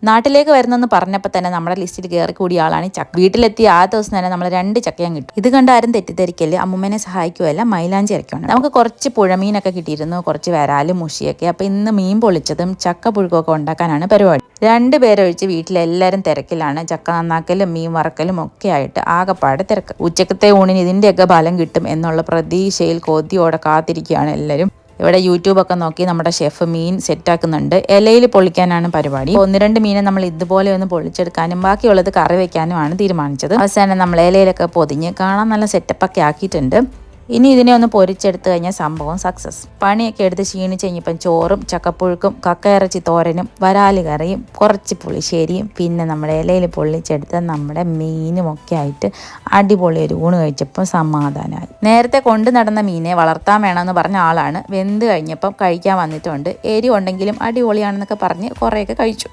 നാട്ടിലേക്ക് വരുന്നെന്ന് പറഞ്ഞപ്പോൾ തന്നെ നമ്മുടെ ലിസ്റ്റിൽ കയറി കൂടിയ ആളാണ് ചക്ക. വീട്ടിലെത്തിയ ആ ദിവസം തന്നെ നമ്മൾ 2 ചക്കയും കിട്ടും. ഇത് കണ്ട് ആരും തെറ്റിദ്ധരിക്കല്ലേ, അമ്മൂമ്മനെ സഹായിക്കുമല്ല, മൈലാഞ്ചി ഇറക്കുവാണ്. നമുക്ക് കുറച്ച് പുഴമീനൊക്കെ കിട്ടിയിരുന്നു, കുറച്ച് വരാലും മുഷിയൊക്കെ. അപ്പോൾ ഇന്ന് മീൻ പൊളിച്ചതും ചക്ക പുഴുക്കൊക്കെ ഉണ്ടാക്കാനാണ് പരിപാടി. 2 പേരൊഴിച്ച് വീട്ടിലെല്ലാവരും തിരക്കിലാണ്. ചക്ക നന്നാക്കലും മീൻ വറക്കലും ഒക്കെ ആയിട്ട് ആകെപ്പാടെ തിരക്ക്. ഉച്ചക്കത്തെ ഊണിന് ഇതിൻ്റെയൊക്കെ ഫലം കിട്ടും എന്നുള്ള പ്രതീക്ഷയിൽ കൊതിയോടെ കാത്തിരിക്കുകയാണ് എല്ലാവരും. ഇവിടെ യൂട്യൂബൊക്കെ നോക്കി നമ്മുടെ ഷെഫ് മീൻ സെറ്റാക്കുന്നുണ്ട്. ഇലയിൽ പൊള്ളിക്കാനാണ് പരിപാടി. 1-2 മീനെ നമ്മൾ ഇതുപോലെ ഒന്ന് പൊള്ളിച്ചെടുക്കാനും ബാക്കിയുള്ളത് കറി വെക്കാനുമാണ് തീരുമാനിച്ചത്. അവസാനം നമ്മൾ ഇലയിലൊക്കെ പൊതിഞ്ഞ് കാണാൻ നല്ല സെറ്റപ്പൊക്കെ ആക്കിയിട്ടുണ്ട്. ഇനി ഇതിനെ ഒന്ന് പൊരിച്ചെടുത്ത് കഴിഞ്ഞാൽ സംഭവം സക്സസ്. പണിയൊക്കെ എടുത്ത് ക്ഷീണിച്ച് കഴിഞ്ഞപ്പം ചോറും ചക്കപ്പുഴുക്കും കക്കയിറച്ചി തോരനും വരാല് കറിയും കുറച്ച് പുളിശ്ശേരിയും പിന്നെ നമ്മുടെ ഇലയിൽ പൊള്ളിച്ചെടുത്ത് നമ്മുടെ മീനും ഒക്കെ ആയിട്ട് അടിപൊളി ഒരു ഊണ് കഴിച്ചപ്പോൾ സമാധാനമായി. നേരത്തെ കൊണ്ടു നടന്ന മീനെ വളർത്താൻ വേണമെന്ന് പറഞ്ഞ ആളാണ്. വെന്ത് കഴിഞ്ഞപ്പം കഴിക്കാൻ വന്നിട്ടുണ്ട്. എരി ഉണ്ടെങ്കിലും അടിപൊളിയാണെന്നൊക്കെ പറഞ്ഞ് കുറേയൊക്കെ കഴിച്ചു.